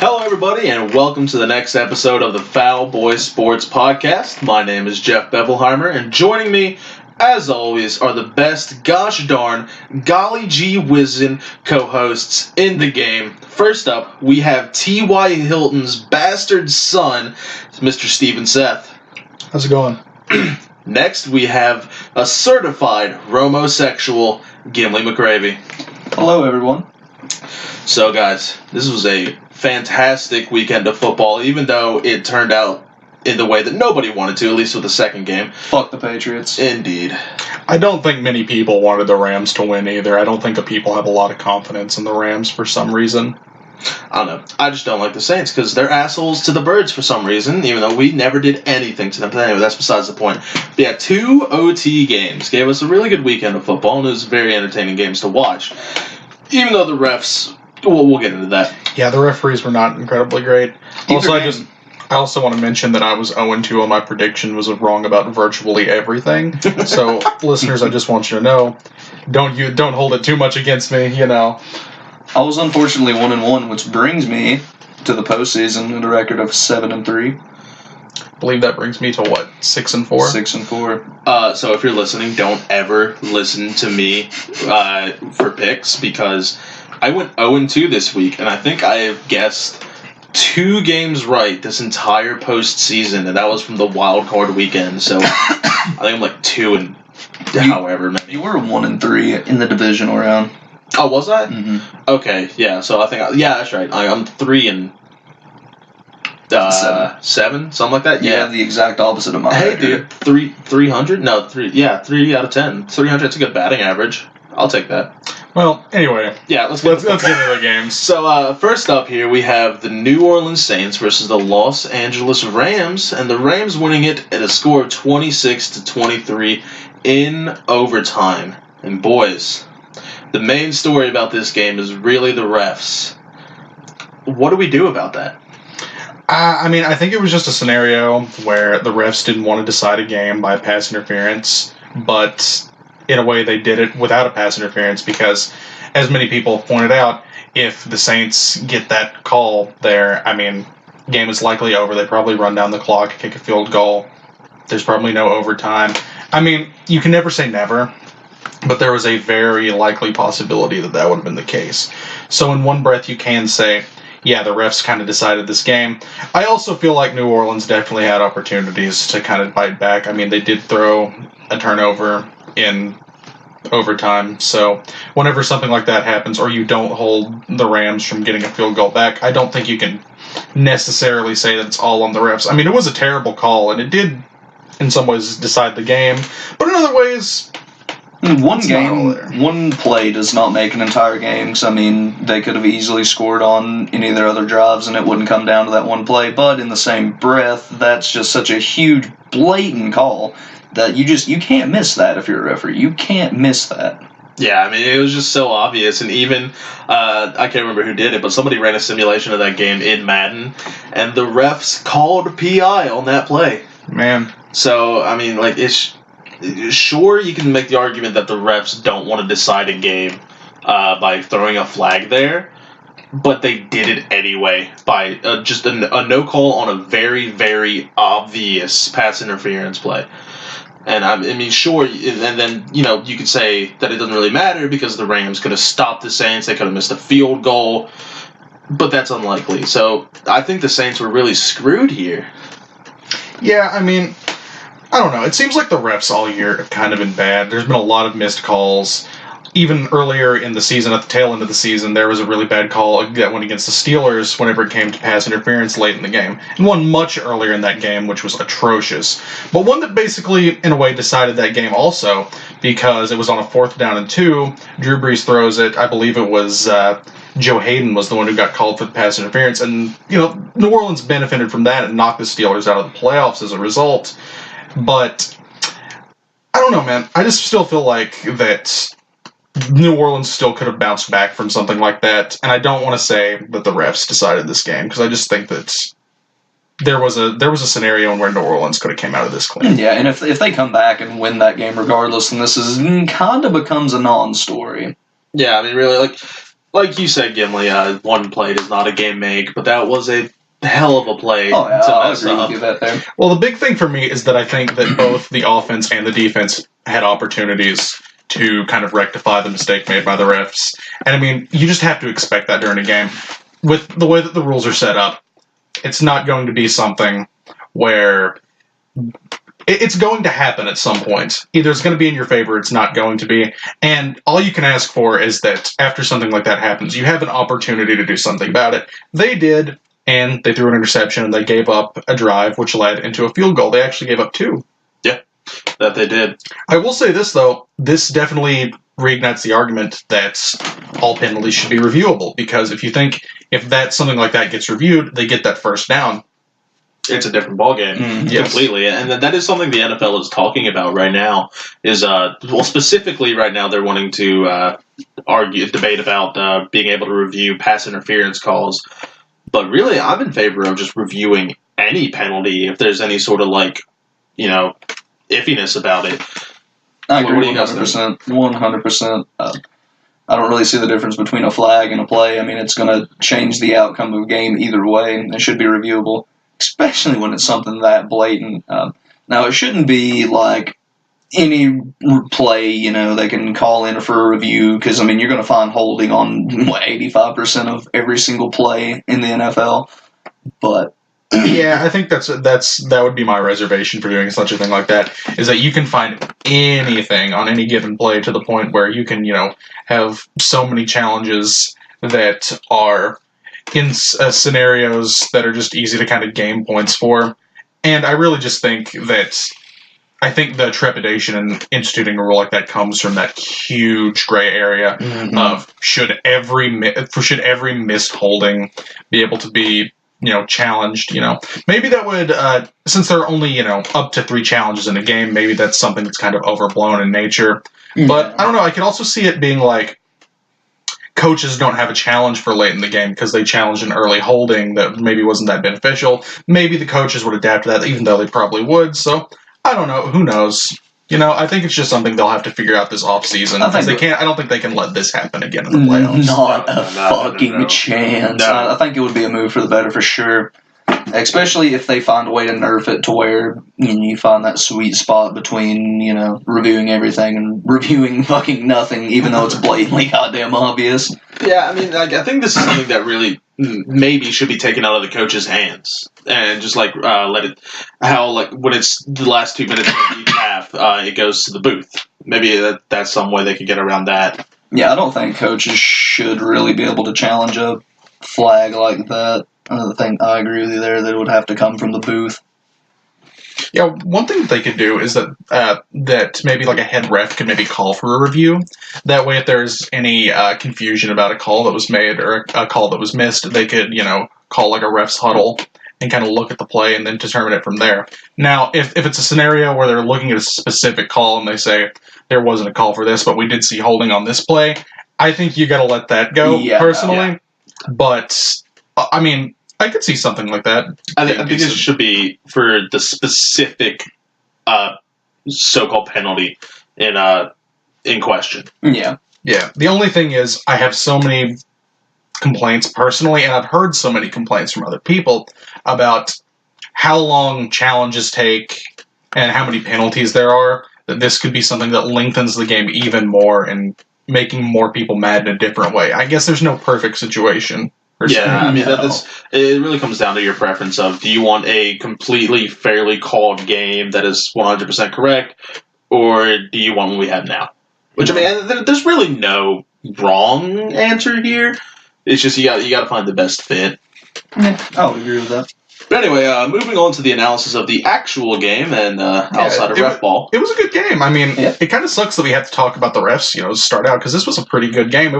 Hello, everybody, and welcome to the next episode of the Foul Boys Sports Podcast. My name is Jeff Bevelheimer, and joining me, as always, are the best gosh darn, golly gee whizzin' co-hosts in the game. First up, we have T.Y. Hilton's bastard son, Mr. Steven Seth. How's it going? Next, we have a certified Romosexual, Gimli McGravy. Hello, everyone. So, guys, this was a fantastic weekend of football, even though it turned out in the way that nobody wanted to, at least with the second game. Fuck the Patriots. Indeed. I don't think many people wanted the Rams to win either. I don't think the people have a lot of confidence in the Rams for some reason. I don't know. I just don't like the Saints because they're assholes to the Birds for some reason, even though we never did anything to them. But anyway, that's besides the point. But yeah, 2 OT games gave us a really good weekend of football, and it was very entertaining games to watch. Even though the refs, we'll get into that. Yeah, the referees were not incredibly great. Also, I also want to mention that I was 0-2 on my prediction, was wrong about virtually everything. So, listeners, I just want you to know, don't hold it too much against me, you know. I was unfortunately 1-1, which brings me to the postseason at a record of 7-3. I believe that brings me to what, 6-4? 6-4. So if you're listening, don't ever listen to me for picks because I went 0-2 this week, and I think I have guessed 2 games right this entire postseason, and that was from the wild card weekend. So I think I'm like 2 and however many. You were 1-3 in the divisional round. Oh, was I? Mm-hmm. Okay, yeah. So I think that's right. I'm 3 and 7, something like that. Yeah, the exact opposite of mine. Hey, dude, 300? No, 3 out of 10. 300. It's a good batting average. I'll take that. Well, anyway. Yeah, let's get into the games. So, first up here, we have the New Orleans Saints versus the Los Angeles Rams, and the Rams winning it at a score of 26-23 in overtime. And boys, the main story about this game is really the refs. What do we do about that? I think it was just a scenario where the refs didn't want to decide a game by pass interference, but in a way they did it without a pass interference because, as many people pointed out, if the Saints get that call there, game is likely over. They probably run down the clock, kick a field goal. There's probably no overtime. You can never say never, but there was a very likely possibility that would have been the case. So in one breath you can say, yeah, the refs kind of decided this game. I also feel like New Orleans definitely had opportunities to kind of bite back. They did throw a turnover in overtime, so whenever something like that happens, or you don't hold the Rams from getting a field goal back, I don't think you can necessarily say that it's all on the refs. It was a terrible call, and it did, in some ways, decide the game, but in other ways, one play does not make an entire game, because, they could have easily scored on any of their other drives, and it wouldn't come down to that one play, but in the same breath, that's just such a huge, blatant call that you can't miss that if you're a referee. You can't miss that. Yeah, it was just so obvious, and even, I can't remember who did it, but somebody ran a simulation of that game in Madden, and the refs called PI on that play. Man. So, it's... Sure, you can make the argument that the refs don't want to decide a game by throwing a flag there, but they did it anyway by just a no call on a very, very obvious pass interference play. And sure, and then, you could say that it doesn't really matter because the Rams could have stopped the Saints, they could have missed a field goal, but that's unlikely. So I think the Saints were really screwed here. Yeah, I don't know. It seems like the refs all year have kind of been bad. There's been a lot of missed calls. Even earlier in the season, at the tail end of the season, there was a really bad call that went against the Steelers whenever it came to pass interference late in the game. And one much earlier in that game, which was atrocious. But one that basically, in a way, decided that game also, because it was on a 4th down and 2. Drew Brees throws it. I believe it was Joe Hayden was the one who got called for the pass interference. And, New Orleans benefited from that and knocked the Steelers out of the playoffs as a result. But I don't know, man. I just still feel like that New Orleans still could have bounced back from something like that. And I don't want to say that the refs decided this game, because I just think that there was a scenario where New Orleans could have came out of this clean. Yeah, and if they come back and win that game regardless, then this kind of becomes a non-story. Yeah, really, like you said, Gimli, one play does not a game make, but that was a hell of a play Oh, yeah, to I'll mess agree up. with you that there. Well, the big thing for me is that I think that both the offense and the defense had opportunities to kind of rectify the mistake made by the refs. And I mean, you just have to expect that during a game. With the way that the rules are set up, it's not going to be something where it's going to happen at some point. Either it's going to be in your favor, or it's not going to be. And all you can ask for is that after something like that happens, you have an opportunity to do something about it. They did, and they threw an interception, and they gave up a drive, which led into a field goal. They actually gave up 2. That they did. I will say this, though. This definitely reignites the argument that all penalties should be reviewable, because if that something like that gets reviewed, they get that first down. It's a different ballgame completely, and that is something the NFL is talking about right now. Is specifically right now they're wanting to debate about being able to review pass interference calls. But really, I'm in favor of just reviewing any penalty if there's any sort of iffiness about it. I agree What do you guys think? 100%. 100%. I don't really see the difference between a flag and a play. I mean, it's going to change the outcome of a game either way. It should be reviewable, especially when it's something that blatant. Now, it shouldn't be like any play, they can call in for a review, because, I mean, you're going to find holding on, 85% of every single play in the NFL. But Yeah, I think that would be my reservation for doing such a thing like that, is that you can find anything on any given play to the point where you can, have so many challenges that are in scenarios that are just easy to kind of game points for. And I really just think the trepidation in instituting a rule like that comes from that huge gray area of should every missed holding be able to be challenged. Maybe that would, since there are only up to 3 challenges in a game, maybe that's something that's kind of overblown in nature. But I don't know. I could also see it being like coaches don't have a challenge for late in the game because they challenged an early holding that maybe wasn't that beneficial. Maybe the coaches would adapt to that, even though they probably would. So I don't know. Who knows? I think it's just something they'll have to figure out this offseason. Because I don't think they can let this happen again in the playoffs. Not a fucking chance. No. I think it would be a move for the better for sure. Especially if they find a way to nerf it to where you find that sweet spot between, reviewing everything and reviewing fucking nothing, even though it's blatantly goddamn obvious. Yeah, I mean, I think this is something that really maybe should be taken out of the coach's hands and just let it. How when it's the last 2 minutes of each half, it goes to the booth. Maybe that's some way they could get around that. Yeah, I don't think coaches should really be able to challenge a flag like that. I think I agree with you there. That it would have to come from the booth. Yeah, one thing that they could do is that maybe like a head ref could maybe call for a review. That way, if there's any confusion about a call that was made or a call that was missed, they could call like a ref's huddle and kind of look at the play and then determine it from there. Now, if it's a scenario where they're looking at a specific call and they say there wasn't a call for this, but we did see holding on this play, I think you got to let that go personally. Yeah. But I mean, I could see something like that. I think it should be for the specific so-called penalty in question. Yeah. Yeah. The only thing is, I have so many complaints personally, and I've heard so many complaints from other people about how long challenges take and how many penalties there are, that this could be something that lengthens the game even more and making more people mad in a different way. I guess there's no perfect situation. Yeah, I mean, it really comes down to your preference of, do you want a completely fairly called game that is 100% correct, or do you want what we have now? Which, I mean, there's really no wrong answer here. It's just you got to find the best fit. Yeah, I would agree with that. But anyway, moving on to the analysis of the actual game and outside of ref ball. It was a good game. I mean, It kind of sucks that we have to talk about the refs, to start out, because this was a pretty good game.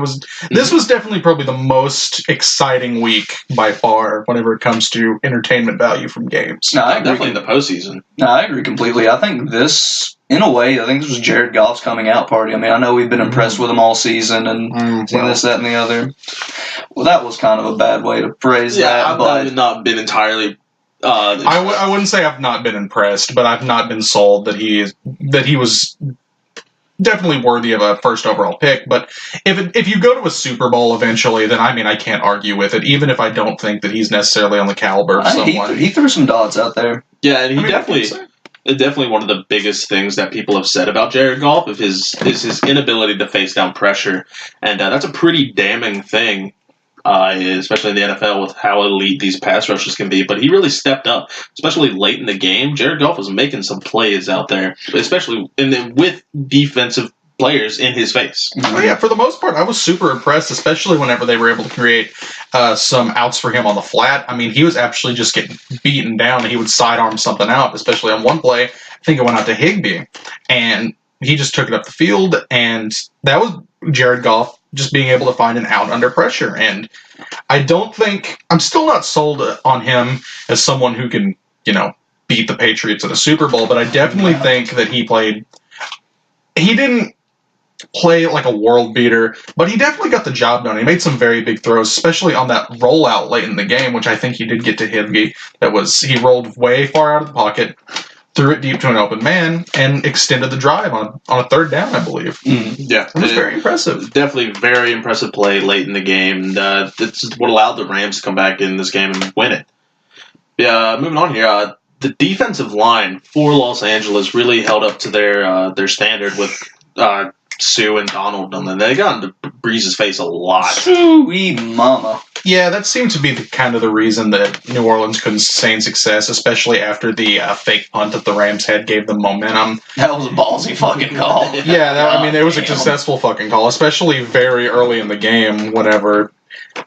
This was definitely probably the most exciting week by far whenever it comes to entertainment value from games. No, I agree. Definitely in the postseason. No, I agree completely. I think this, in a way, this was Jared Goff's coming out party. I mean, I know we've been impressed with him all season and this, that, and the other. Well, that was kind of a bad way to phrase that. I've not been entirely... I wouldn't say I've not been impressed, but I've not been sold that he was definitely worthy of a first overall pick. But if you go to a Super Bowl eventually, then I can't argue with it, even if I don't think that he's necessarily on the caliber of someone. He threw some dots out there. Yeah, and definitely one of the biggest things that people have said about Jared Goff is his inability to face down pressure, and that's a pretty damning thing. Especially in the NFL with how elite these pass rushes can be. But he really stepped up, especially late in the game. Jared Goff was making some plays out there, especially with defensive players in his face. Oh, yeah, for the most part, I was super impressed, especially whenever they were able to create some outs for him on the flat. I mean, he was actually just getting beaten down. He would sidearm something out, especially on one play. I think it went out to Higbee, and he just took it up the field, and that was Jared Goff just being able to find an out under pressure. And I'm still not sold on him as someone who can, beat the Patriots in a Super Bowl, but I definitely think that he didn't play like a world beater, but he definitely got the job done. He made some very big throws, especially on that rollout late in the game, which I think he did get to Higbee. He rolled way far out of the pocket, threw it deep to an open man, and extended the drive on a third down, I believe. Yeah. It was very impressive. Definitely very impressive play late in the game. That's what allowed the Rams to come back in this game and win it. Yeah, moving on here. The defensive line for Los Angeles really held up to their standard with Sue and Donald, and then they got into Breeze's face a lot. Sweet mama. Yeah, that seemed to be the reason that New Orleans couldn't sustain success, especially after the fake punt that the Rams had gave them momentum. That was a ballsy fucking call. Yeah, it was a successful fucking call, especially very early in the game, whenever...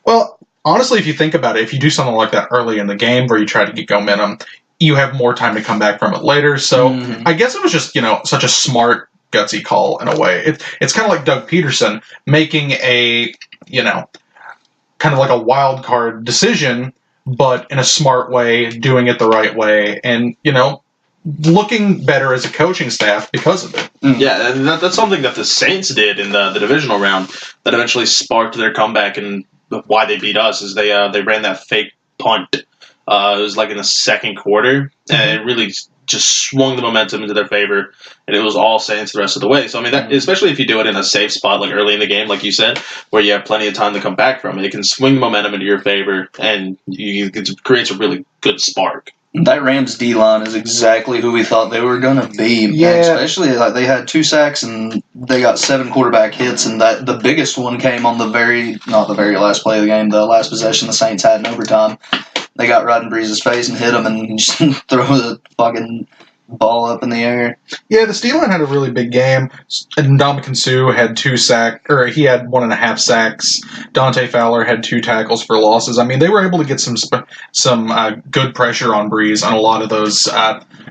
Well, honestly, if you think about it, if you do something like that early in the game where you try to get momentum, you have more time to come back from it later. So I guess it was just, such a smart, gutsy call in a way. It's kind of like Doug Peterson making a, kind of like a wild card decision, but in a smart way, doing it the right way, and, looking better as a coaching staff because of it. Yeah, and that's something that the Saints did in the divisional round that eventually sparked their comeback, and why they beat us is they ran that fake punt. It was like in the second quarter, and it really just swung the momentum into their favor, and it was all Saints the rest of the way. So, I mean, that, especially if you do it in a safe spot, like early in the game, like you said, where you have plenty of time to come back from it, it can swing the momentum into your favor, and it creates a really good spark. That Rams D-line is exactly who we thought they were going to be. Yeah. Especially, they had 2 sacks, and they got 7 quarterback hits, and the biggest one came on not the very last play of the game, the last possession the Saints had in overtime. They got right in Breeze's face and hit him and just throw the fucking ball up in the air. Yeah, the Steelers had a really big game. Ndamukong Suh had 2 sacks, or he had 1.5 sacks. Dante Fowler had 2 tackles for losses. I mean, they were able to get some good pressure on Breeze on a lot of those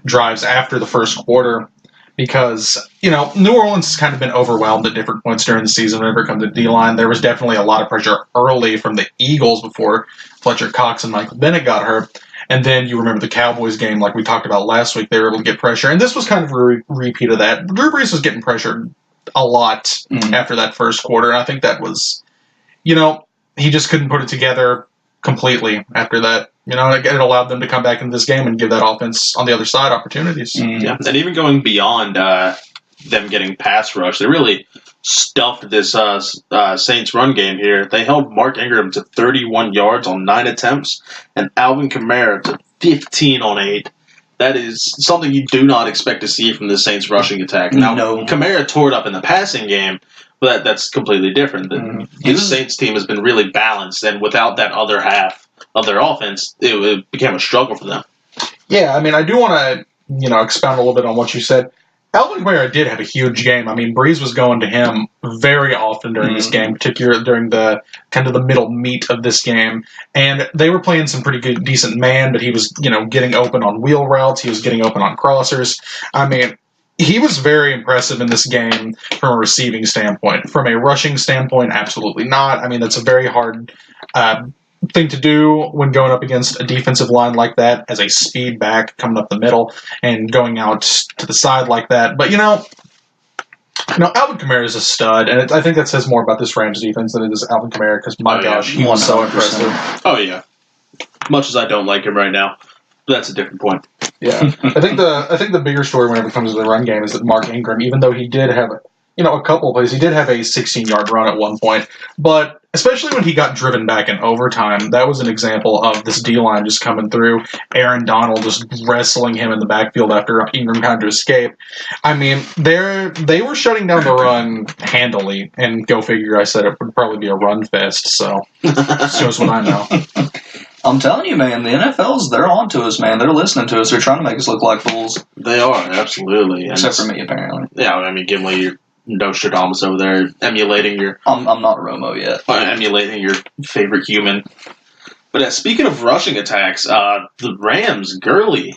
drives after the first quarter. Because, New Orleans has kind of been overwhelmed at different points during the season whenever it comes to D-line. There was definitely a lot of pressure early from the Eagles before Fletcher Cox and Michael Bennett got hurt. And then you remember the Cowboys game like we talked about last week. They were able to get pressure. And this was kind of a repeat of that. Drew Brees was getting pressured a lot after that first quarter. And I think that was, he just couldn't put it together completely after that. It allowed them to come back into this game and give that offense on the other side opportunities. Yeah, and even going beyond them getting pass rush, they really stuffed this Saints run game here. They held Mark Ingram to 31 yards on 9 attempts and Alvin Kamara to 15 on 8. That is something you do not expect to see from the Saints rushing attack. Now, Kamara tore it up in the passing game, but that's completely different. The Saints team has been really balanced, and without that other half of their offense, it became a struggle for them. Yeah, I mean, I do want to, expound a little bit on what you said. Alvin Kamara did have a huge game. I mean, Breeze was going to him very often during this game, particularly during the kind of the middle meat of this game. And they were playing some pretty good, decent man, but he was, getting open on wheel routes. He was getting open on crossers. I mean, he was very impressive in this game from a receiving standpoint. From a rushing standpoint, absolutely not. I mean, that's a very hard thing to do when going up against a defensive line like that as a speed back coming up the middle and going out to the side like that. But, Alvin Kamara is a stud, and I think that says more about this Rams defense than it is Alvin Kamara because, my gosh, he was so impressive. Oh, yeah. Much as I don't like him right now, that's a different point. Yeah. I think the bigger story whenever it comes to the run game is that Mark Ingram, even though he did have a couple of plays. He did have a 16-yard run at one point, but especially when he got driven back in overtime, that was an example of this D-line just coming through, Aaron Donald just wrestling him in the backfield after Ingram had to escape. I mean, they were shutting down the run handily, and go figure, I said it would probably be a run fest, so shows what I know. I'm telling you, man, the NFL's, they're on to us, man. They're listening to us. They're trying to make us look like fools. They are, absolutely. Except for me, apparently. Yeah, I mean, Gimli, you're Nostradamus over there emulating your... I'm not a Romo yet. Emulating your favorite human. But speaking of rushing attacks, the Rams, Gurley,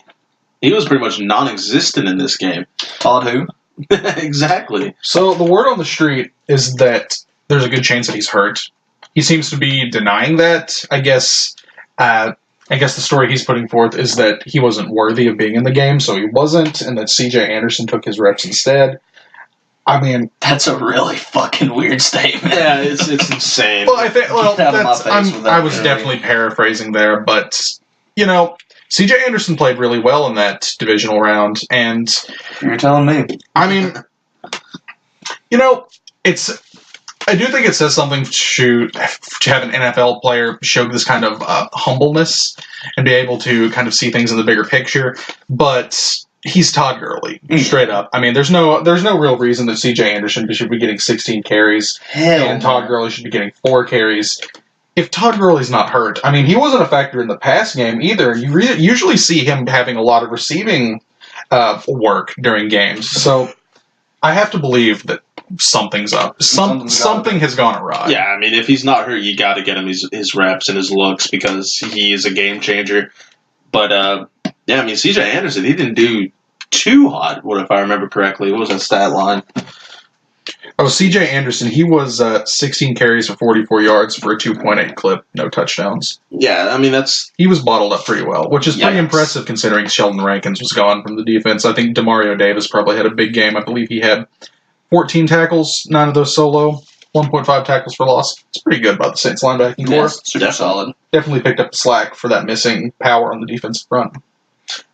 he was pretty much non-existent in this game. Todd who? Exactly. So the word on the street is that there's a good chance that he's hurt. He seems to be denying that. I guess the story he's putting forth is that he wasn't worthy of being in the game, so he wasn't, and that C.J. Anderson took his reps instead. I mean, that's a really fucking weird statement. Yeah, it's insane. Well, I was definitely paraphrasing there, but C.J. Anderson played really well in that divisional round, and you're telling me. I mean, I do think it says something to have an NFL player show this kind of humbleness and be able to kind of see things in the bigger picture, but he's Todd Gurley, straight up. I mean, there's no real reason that C.J. Anderson should be getting 16 carries and Todd Gurley should be getting 4 carries. If Todd Gurley's not hurt, I mean, he wasn't a factor in the pass game either. You usually see him having a lot of receiving work during games, so I have to believe that something's up. Something has gone awry. Yeah, I mean, if he's not hurt, you got to get him his reps and his looks because he is a game changer. But yeah, I mean, C.J. Anderson, he didn't do too hot. What if I remember correctly? What was that stat line? Oh, C.J. Anderson, he was 16 carries for 44 yards for a 2.8 clip, no touchdowns. Yeah, I mean, he was bottled up pretty well, which is pretty impressive considering Sheldon Rankins was gone from the defense. I think Demario Davis probably had a big game. I believe he had 14 tackles, 9 of those solo, 1.5 tackles for loss. It's pretty good by the Saints linebacking core. Yes, super solid. Definitely picked up the slack for that missing power on the defensive front.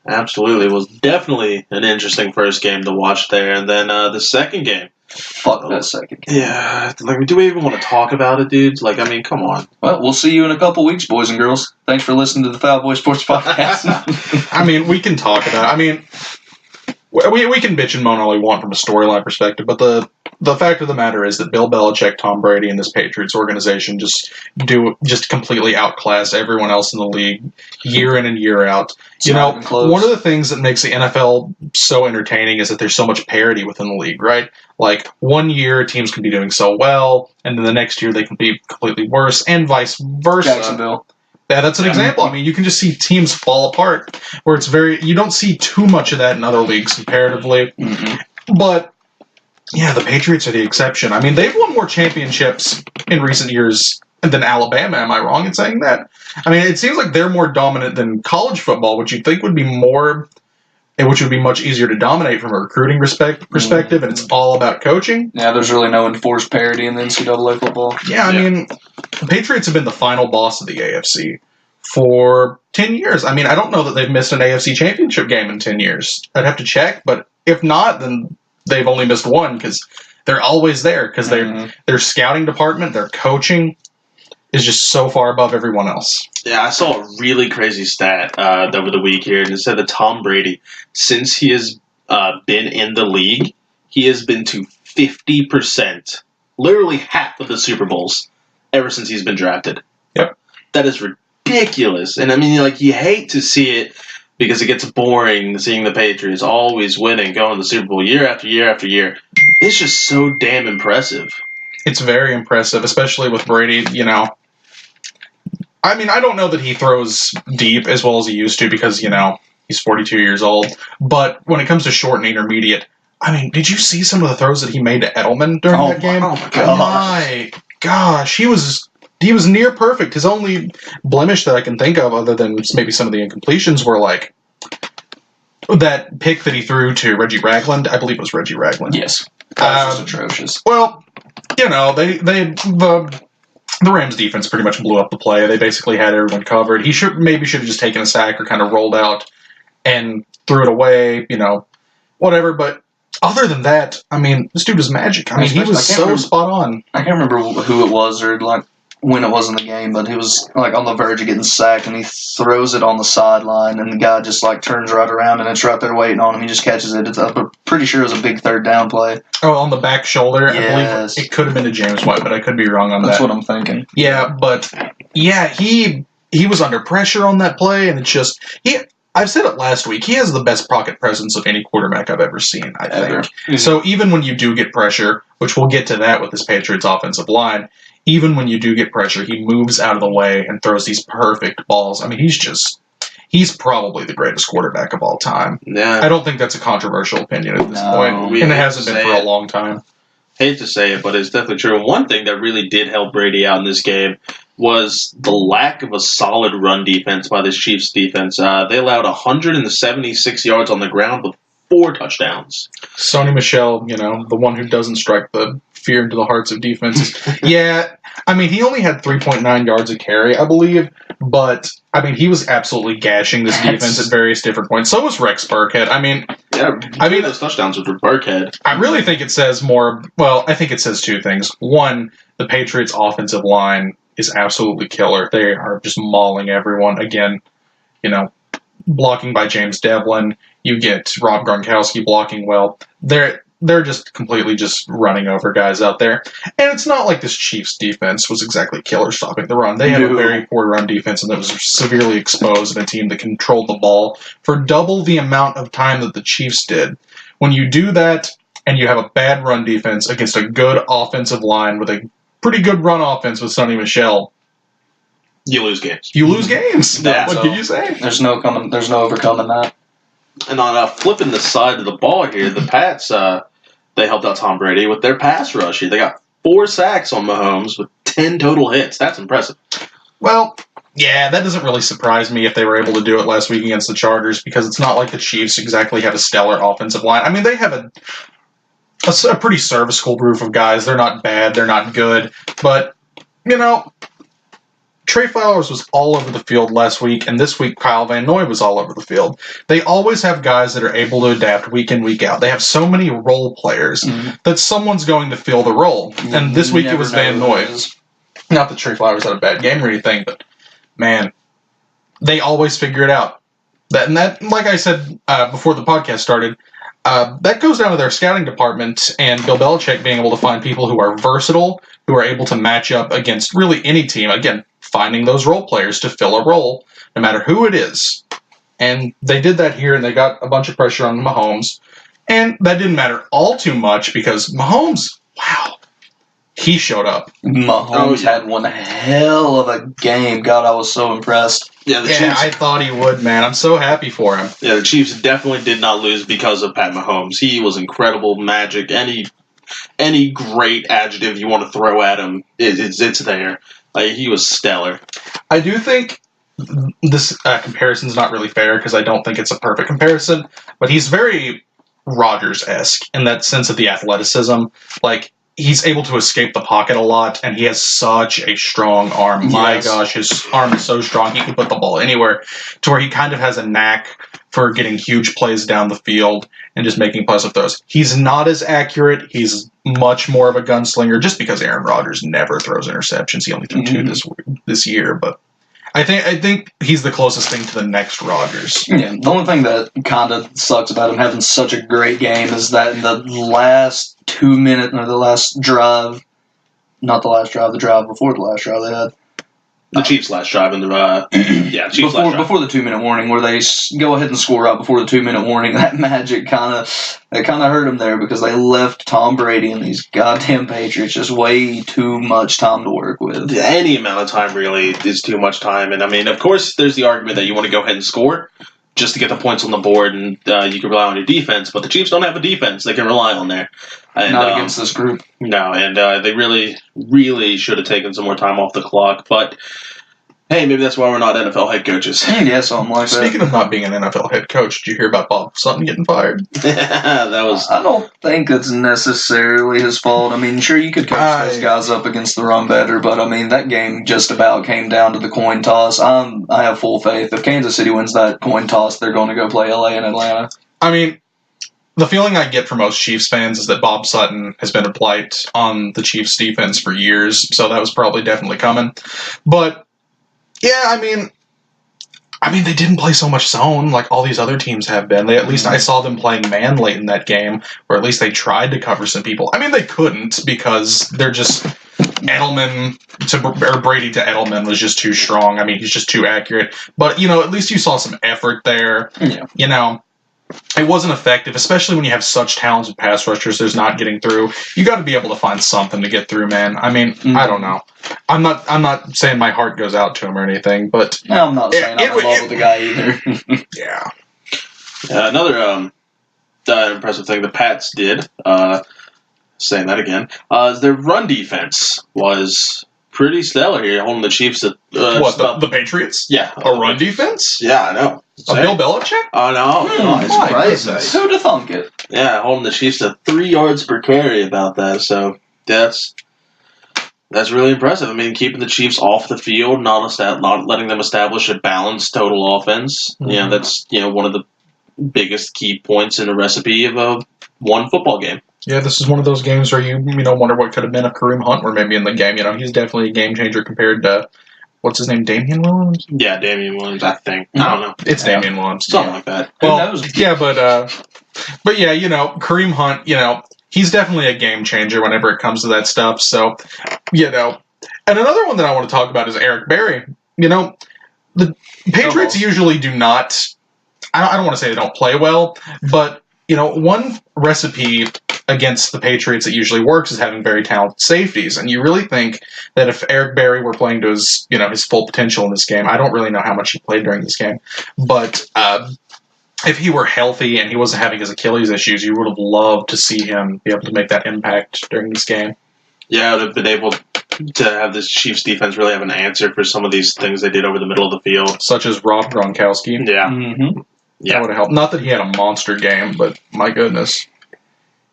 Absolutely. It was definitely an interesting first game to watch there. And then the second game. Fuck that second game. Yeah. Like, do we even want to talk about it, dudes? Like, I mean, come on. Well, we'll see you in a couple weeks, boys and girls. Thanks for listening to the Foul Boy Sports Podcast. I mean, we can talk about it. I mean, we can bitch and moan all we want from a storyline perspective, but the fact of the matter is that Bill Belichick, Tom Brady, and this Patriots organization just completely outclass everyone else in the league year in and year out. One of the things that makes the NFL so entertaining is that there's so much parity within the league, right? Like, one year teams can be doing so well, and then the next year they can be completely worse, and vice versa. Jacksonville. Yeah, that's an example. I mean, you can just see teams fall apart where you don't see too much of that in other leagues comparatively. Mm-hmm. But, yeah, the Patriots are the exception. I mean, they've won more championships in recent years than Alabama. Am I wrong in saying that? I mean, it seems like they're more dominant than college football, which you'd think would be much easier to dominate from a recruiting perspective, and it's all about coaching. Yeah, there's really no enforced parity in the NCAA football. Yeah, I mean, the Patriots have been the final boss of the AFC for 10 years. I mean, I don't know that they've missed an AFC championship game in 10 years. I'd have to check, but if not, then they've only missed one because they're always there because their scouting department, their coaching is just so far above everyone else. Yeah, I saw a really crazy stat over the week here, and it said that Tom Brady, since he has been in the league, he has been to 50%, literally half of the Super Bowls ever since he's been drafted. Yep. That is ridiculous. And I mean, like, you hate to see it because it gets boring seeing the Patriots always winning, going to the Super Bowl year after year after year. It's just so damn impressive. It's very impressive, especially with Brady, I mean, I don't know that he throws deep as well as he used to because, he's 42 years old. But when it comes to short and intermediate, I mean, did you see some of the throws that he made to Edelman during that game? Oh, my gosh. He was near perfect. His only blemish that I can think of, other than maybe some of the incompletions, were like that pick that he threw to Reggie Ragland. I believe it was Reggie Ragland. Yes. That was atrocious. Well, the Rams defense pretty much blew up the play. They basically had everyone covered. He should have just taken a sack or kind of rolled out and threw it away, whatever. But other than that, I mean, this dude was magic. I mean, he was so spot on. I can't remember who it was or like when it was in the game, but he was like on the verge of getting sacked, and he throws it on the sideline, and the guy just like turns right around, and it's right there waiting on him. He just catches it. I'm pretty sure it was a big third down play. Oh, on the back shoulder. Yes. I believe it could have been to James White, but I could be wrong on That's that. what I'm thinking. Yeah, but yeah, he was under pressure on that play, and it's just I've said it last week. He has the best pocket presence of any quarterback I've ever seen, I think. Mm-hmm. So even when you do get pressure, which we'll get to that with this Patriots offensive line, even when you do get pressure, he moves out of the way and throws these perfect balls. I mean, he's probably the greatest quarterback of all time. Yeah. I don't think that's a controversial opinion at this point, and it hasn't been for a long time. Hate to say it, but it's definitely true. One thing that really did help Brady out in this game was the lack of a solid run defense by this Chiefs defense. They allowed 176 yards on the ground with 4 touchdowns. Sony Michel, the one who doesn't strike the fear into the hearts of defenses. Yeah, I mean, he only had 3.9 yards a carry, I believe, but, I mean, he was absolutely gashing this defense at various different points. So was Rex Burkhead. I mean, those touchdowns with Burkhead. I really think it says more, well, I think it says 2 things. One, the Patriots' offensive line is absolutely killer. They are just mauling everyone. Again, blocking by James Devlin. You get Rob Gronkowski blocking well. They're just completely just running over guys out there. And it's not like this Chiefs defense was exactly killer stopping the run. They had a very poor run defense and that was severely exposed in a team that controlled the ball for double the amount of time that the Chiefs did. When you do that and you have a bad run defense against a good offensive line with a pretty good run offense with Sony Michel, you lose games. You lose games. Yeah, what can you say? There's no overcoming that. And on flipping the side of the ball here, the Pats, they helped out Tom Brady with their pass rush here. They got 4 sacks on Mahomes with 10 total hits. That's impressive. Well, yeah, that doesn't really surprise me if they were able to do it last week against the Chargers because it's not like the Chiefs exactly have a stellar offensive line. I mean, they have a pretty serviceable group of guys. They're not bad. They're not good. But, Trey Flowers was all over the field last week, and this week Kyle Van Noy was all over the field. They always have guys that are able to adapt week in, week out. They have so many role players that someone's going to fill the role. And this week it was Van Noy. Not that Trey Flowers had a bad game or anything, but, man, they always figure it out. That, like I said before the podcast started, that goes down to their scouting department and Bill Belichick being able to find people who are versatile, who are able to match up against really any team. Again, finding those role players to fill a role, no matter who it is. And they did that here, and they got a bunch of pressure on Mahomes. And that didn't matter all too much because Mahomes, wow, he showed up. Mahomes had one hell of a game. God, I was so impressed. Yeah, the Chiefs, I thought he would, man. I'm so happy for him. Yeah, the Chiefs definitely did not lose because of Pat Mahomes. He was incredible, magic. Any great adjective you want to throw at him, it's there. He was stellar. I do think this comparison's not really fair because I don't think it's a perfect comparison, but he's very Rodgers-esque in that sense of the athleticism. He's able to escape the pocket a lot, and he has such a strong arm. My gosh, his arm is so strong, he can put the ball anywhere, to where he kind of has a knack for getting huge plays down the field and just making impressive throws. He's not as accurate. He's much more of a gunslinger, just because Aaron Rodgers never throws interceptions. He only threw 2 this year, but I think he's the closest thing to the next Rodgers. Yeah, the only thing that kind of sucks about him having such a great game is that in the last 2 minutes, or the last drive, not the last drive, the drive before the last drive they had. The Chiefs' last drive in the Chiefs last drive. Before the 2-minute warning, where they go ahead and score out before the 2-minute warning, that magic kind of hurt them there because they left Tom Brady and these goddamn Patriots just way too much time to work with. Any amount of time really is too much time, and I mean, of course, there's the argument that you want to go ahead and score just to get the points on the board, and you can rely on your defense. But the Chiefs don't have a defense they can rely on there. And, not against this group. No, and they really, really should have taken some more time off the clock. But, hey, maybe that's why we're not NFL head coaches. Yeah, something like that. Speaking of not being an NFL head coach, did you hear about Bob Sutton getting fired? That was... I don't think it's necessarily his fault. I mean, sure, you could coach those guys up against the run better, but, I mean, that game just about came down to the coin toss. I have full faith. If Kansas City wins that coin toss, they're going to go play LA and Atlanta. I mean, the feeling I get from most Chiefs fans is that Bob Sutton has been a blight on the Chiefs defense for years, so that was probably definitely coming. But yeah, I mean, they didn't play so much zone like all these other teams have been. At least I saw them playing man late in that game, or at least they tried to cover some people. I mean, they couldn't because they're just Brady to Edelman was just too strong. I mean, he's just too accurate. But at least you saw some effort there. Yeah. It wasn't effective, especially when you have such talented pass rushers. There's not getting through. You got to be able to find something to get through, man. I mean, I don't know. I'm not saying my heart goes out to him or anything, but No, I'm not saying I'm in love with the guy either. yeah. Another impressive thing the Pats did, saying that again, their run defense was pretty stellar here, holding the Chiefs at... the Patriots? Yeah. A run defense? Yeah, I know. A Bill Belichick? Oh, no. It's my crazy. goodness. Who'd have thunk it? Yeah, holding the Chiefs to 3 yards per carry about that, so that's really impressive. I mean, keeping the Chiefs off the field, not letting them establish a balanced total offense. Mm-hmm. That's one of the biggest key points in the recipe of a one football game. Yeah, this is one of those games where you wonder what could have been if Kareem Hunt were maybe in the game. He's definitely a game changer compared to, what's his name, Damian Williams? Yeah, Damian Williams, I think. I don't know. It's Damian Williams. Something like that. Well, Who knows? yeah, but yeah, Kareem Hunt, he's definitely a game changer whenever it comes to that stuff. So, and another one that I want to talk about is Eric Berry. The Patriots usually do not. I don't want to say they don't play well, but one recipe against the Patriots that usually works is having very talented safeties. And you really think that if Eric Berry were playing to his full potential in this game, I don't really know how much he played during this game, but if he were healthy and he wasn't having his Achilles issues, you would have loved to see him be able to make that impact during this game. Yeah, they've been able to have this Chiefs defense really have an answer for some of these things they did over the middle of the field. Such as Rob Gronkowski. Yeah. Mm-hmm. Yeah. That would have helped. Not that he had a monster game, but my goodness.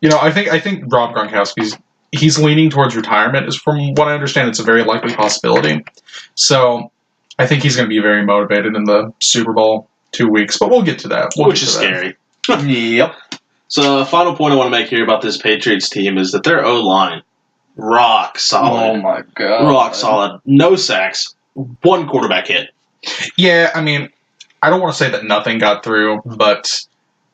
I think Rob Gronkowski's he's leaning towards retirement. Is from what I understand, it's a very likely possibility. So I think he's going to be very motivated in the Super Bowl 2 weeks. But we'll get to that. Which is scary. Yep. So the final point I want to make here about this Patriots team is that their O-line, rock solid. Oh my god. Rock solid. No sacks. One quarterback hit. Yeah, I mean, I don't want to say that nothing got through, but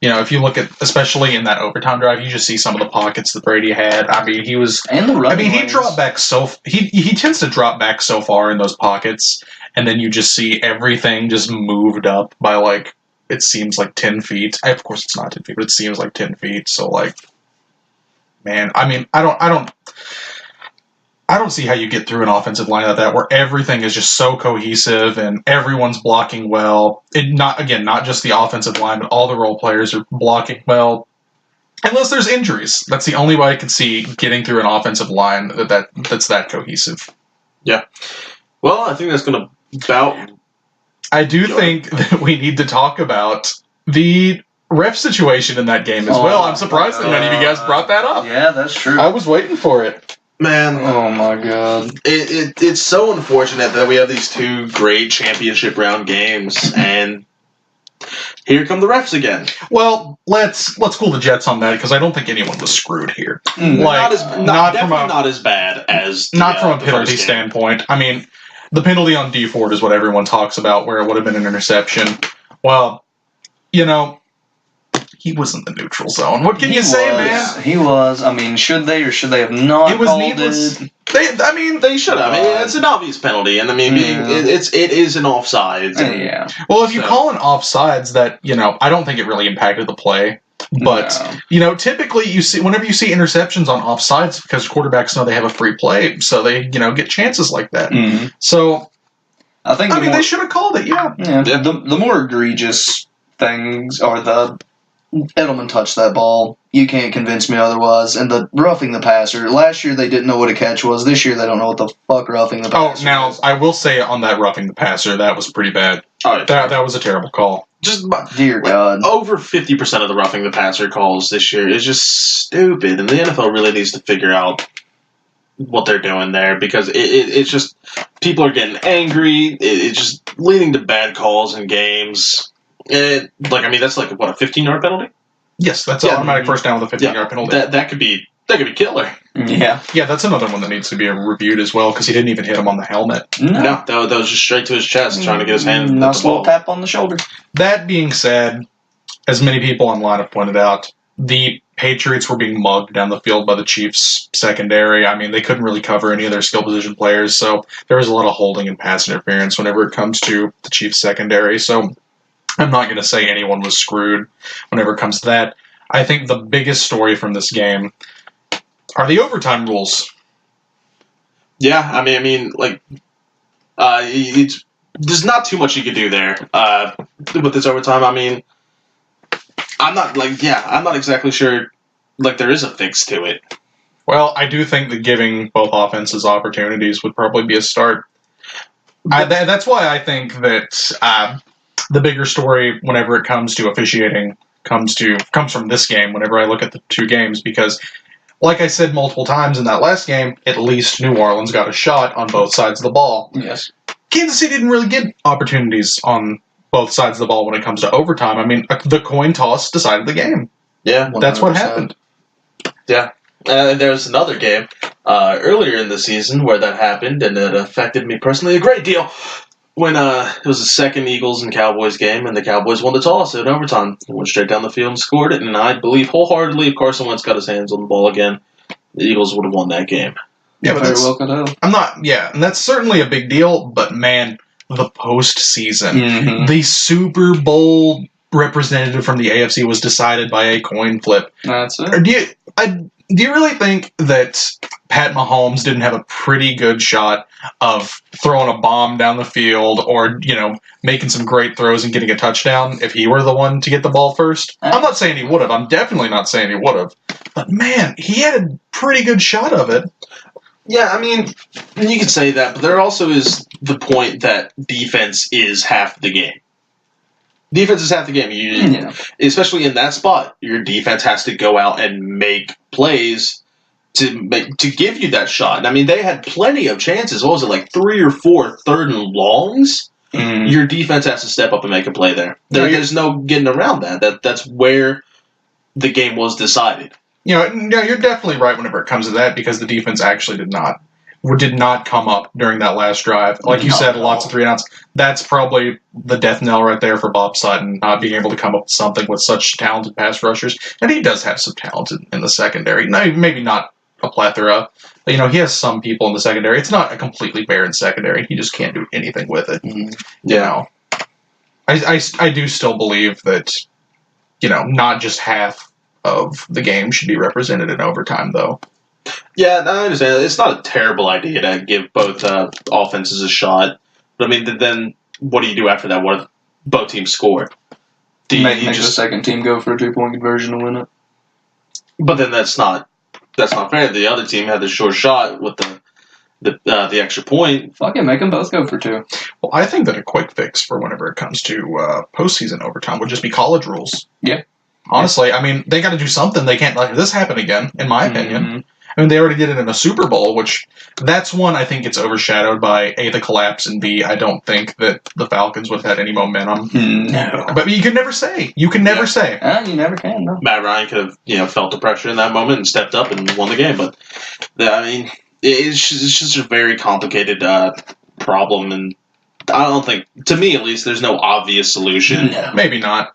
if you look at, especially in that overtime drive, you just see some of the pockets that Brady had. I mean, he was. And the running he dropped back he tends to drop back so far in those pockets, and then you just see everything just moved up by it seems like 10 feet. Of course, it's not 10 feet, but it seems like 10 feet. So man, I mean, I don't see how you get through an offensive line like that where everything is just so cohesive and everyone's blocking well. Not just the offensive line, but all the role players are blocking well. Unless there's injuries. That's the only way I can see getting through an offensive line that's that cohesive. Yeah. Well, I think that's going to about... I do think that we need to talk about the ref situation in that game as well. I'm surprised that none of you guys brought that up. Yeah, that's true. I was waiting for it. Man, Oh my god. it's so unfortunate that we have these two great championship round games, and here come the refs again. Well, let's cool the jets on that because I don't think anyone was screwed here. Definitely not as bad as from a the penalty first game. standpoint. I mean, the penalty on D Ford is what everyone talks about, where it would have been an interception. Well, he was in the neutral zone. What can you say, man? He was. I mean, should they or should they have not It was called needless. it? They should have. It's an obvious penalty, and I mean, it is an offsides. And, Yeah. Well, if you call an offsides, that I don't think it really impacted the play. But typically whenever you see interceptions on offsides, because quarterbacks know they have a free play, so they get chances like that. Mm-hmm. So I think they should have called it. Yeah. The more egregious things are the Edelman touched that ball. You can't convince me otherwise. And the roughing the passer. Last year they didn't know what a catch was. This year they don't know what the fuck roughing the passer now is. I will say on that roughing the passer, that was pretty bad. Oh, That was a terrible call. just Dear God. over 50% of the roughing the passer calls this year is just stupid, and the NFL really needs to figure out what they're doing there because it's just people are getting angry. It's just leading to bad calls in games. That's what, a 15-yard penalty? Yes, that's an automatic first down with a 15-yard penalty. That could be killer. Yeah. Yeah, that's another one that needs to be reviewed as well because he didn't even hit him on the helmet. No, that was just straight to his chest, trying to get his hand. Nice little tap on the shoulder. That being said, as many people online have pointed out, the Patriots were being mugged down the field by the Chiefs secondary. I mean, they couldn't really cover any of their skill position players, so there was a lot of holding and pass interference whenever it comes to the Chiefs secondary. So I'm not going to say anyone was screwed whenever it comes to that. I think the biggest story from this game are the overtime rules. Yeah, I mean, like, there's not too much you could do there with this overtime. I mean, I'm not exactly sure, like, there is a fix to it. Well, I do think that giving both offenses opportunities would probably be a start. That's why I think that the bigger story, whenever it comes to officiating, comes from this game. Whenever I look at the two games, because, like I said multiple times in that last game, at least New Orleans got a shot on both sides of the ball. Yes. Kansas City didn't really get opportunities on both sides of the ball when it comes to overtime. I mean, the coin toss decided the game. Yeah, 100%. That's what happened. Yeah. There's another game earlier in the season where that happened, and it affected me personally a great deal. When it was the second Eagles and Cowboys game, and the Cowboys won the toss in overtime. They went straight down the field and scored it, and I believe wholeheartedly if Carson Wentz got his hands on the ball again, the Eagles would have won that game. Yeah, but very well could have. and that's certainly a big deal, but man, the postseason, Mm-hmm. the Super Bowl representative from the AFC was decided by a coin flip. That's it. Or do you really think that Pat Mahomes didn't have a pretty good shot of throwing a bomb down the field or, making some great throws and getting a touchdown if he were the one to get the ball first? I'm not saying he would have. I'm definitely not saying he would have. But man, he had a pretty good shot of it. Yeah, I mean, you could say that, but there also is the point that defense is half the game. Defense is half the game. Especially in that spot, your defense has to go out and make plays to give you that shot. And I mean, they had plenty of chances. What was it, like 3 or 4 third and longs? Mm. Your defense has to step up and make a play there. There's no getting around that. That's where the game was decided. You're definitely right whenever it comes to that because the defense actually did not come up during that last drive. Like you said, lots of 3-and-outs. That's probably the death knell right there for Bob Sutton, not being able to come up with something with such talented pass rushers. And he does have some talent in the secondary. No, maybe not a plethora, but he has some people in the secondary. It's not a completely barren secondary. He just can't do anything with it. Mm-hmm. I do still believe that, not just half of the game should be represented in overtime, though. Yeah, I understand. It's not a terrible idea to give both offenses a shot. But I mean, then what do you do after that? What if both teams score? Make the second team go for a 2-point conversion to win it. But then that's not fair. The other team had the sure shot with the extra point. Fuck it, make them both go for 2. Well, I think that a quick fix for whenever it comes to postseason overtime would just be college rules. Yeah. Honestly, I mean, they got to do something. They can't let this happen again, in my opinion. Mm-hmm. I mean, they already did it in a Super Bowl, which that's one I think gets overshadowed by A, the collapse, and B, I don't think that the Falcons would have had any momentum. No. But you can never say. You can never say. You never can, no. Matt Ryan could have felt the pressure in that moment and stepped up and won the game. But I mean, it's just a very complicated problem, and I don't think, to me at least, there's no obvious solution. No. Maybe not,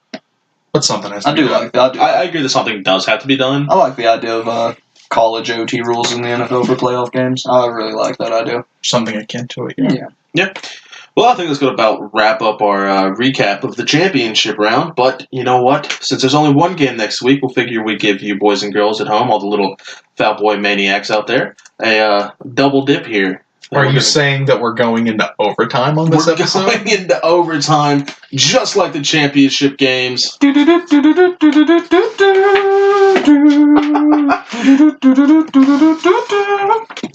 but something has to be done. I agree that something does have to be done. I like the idea of college OT rules in the NFL for playoff games. I really like that idea. Something akin to it. Yeah. Well, I think that's going to about wrap up our recap of the championship round. But you know what? Since there's only one game next week, we'll figure we give you boys and girls at home, all the little foul boy maniacs out there, a double dip here. Are you saying that we're going into overtime on this episode? We're going into overtime, just like the championship games.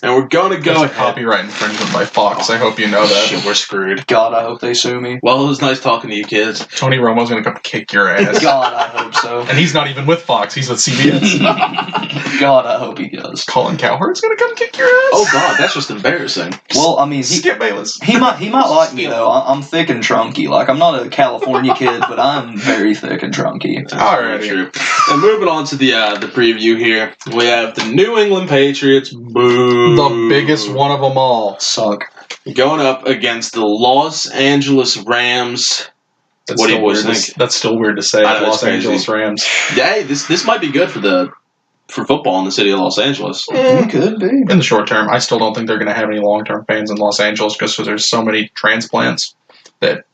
And we're going to go There's a copyright infringement by Fox. I hope you know that. Shit, we're screwed. God, I hope they sue me. Well, it was nice talking to you kids. Tony Romo's going to come kick your ass. God, I hope so. And he's not even with Fox. He's with CBS. God, I hope he does. Colin Cowherd's going to come kick your ass? Oh, God, that's just embarrassing. Well, I mean, Skip Bayless. he might like me, though. I'm thick and chunky. Like, I'm not a California kid, but I'm very thick and drunky. Alrighty. True. And moving on to the preview here, we have the New England Patriots. Boo. The biggest one of them all. Suck. Going up against the Los Angeles Rams. That's What do you still boys weird to- think? That's still weird to say. I know, it's Los crazy. Angeles Rams. Yeah, hey, this might be good for football in the city of Los Angeles. It could be. In the short term, I still don't think they're going to have any long-term fans in Los Angeles just because there's so many transplants that,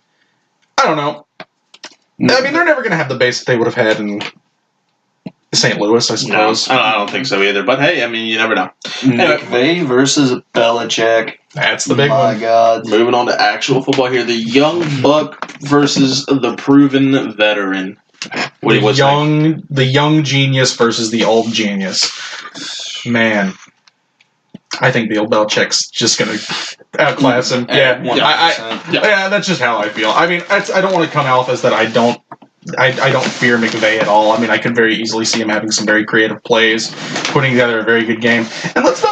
I don't know. I mean, they're never going to have the base that they would have had in St. Louis, I No, suppose. I don't think so either. But hey, I mean, you never know. McVay versus Belichick. That's the big My one. God. Moving on to actual football here, the young buck versus the proven veteran. What do you boys think? The young genius versus the old genius. Man, I think Bill Belichick's just going to outclass him. Yeah, 100%. yeah, that's just how I feel. I mean, I don't want to come off as that I don't fear McVay at all. I mean, I could very easily see him having some very creative plays, putting together a very good game. And let's